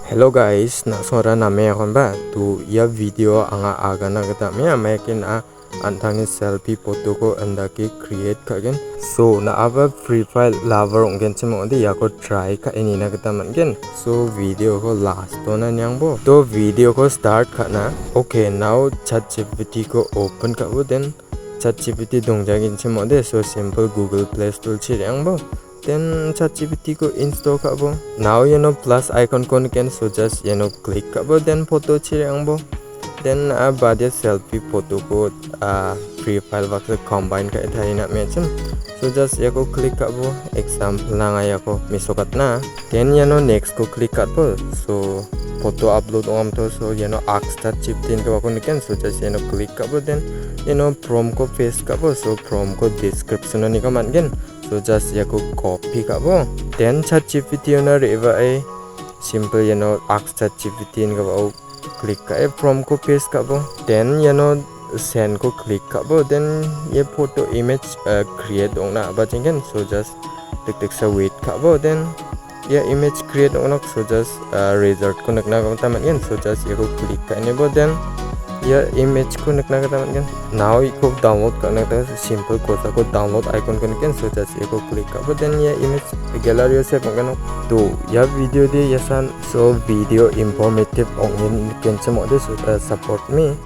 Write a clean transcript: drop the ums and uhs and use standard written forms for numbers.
Hello guys, nak suara name akon ba? Tu ya video anga agana kata me amakin antangin selfie foto ko andaki create Ka.gen. So na aba free file lover ungen chemo de ya ko try ka ini na kata man. So video ko last to na nyang bo. To video ko start ka na. Okay, now ChatGPT ko open ka bo, then ChatGPT dongjagin chemo de, so simple Google Play Store chirang bo. Then ChatGPT ko install ka bo. Now plus icon ko niken, so just click ka bo, then photo chirang bo. Then badya selfie photo ko free file box combine ka ithai na mention. So just ko click ka bo, example na nga ko misokat na. Then next ko click ka bo. So photo upload ongam to, so ask ChatGPT ko niken, so just click ka bo, then prompt ko paste ka bo. So prompt ko description ni ka man gen. So just ko copy ka bo. Then ChatGPT reva simple ask ChatGPT ka bo, click ka prompt ko paste ka bo. Then send ko click ka bo. Then ye photo image create ong na ba jingen. So just tik sa wait ka bo. Then image create ong nak, so just result ko nak na taman gen. So just ko click ka ni bo. Then image ko nak na taman gen. Now ko download ka na ta, simple ko sa ko download icon ko niken. So just ko click ka bo. Then image gallery se pangano to video de yasan. So video informative ong in ken chemo de, so support me.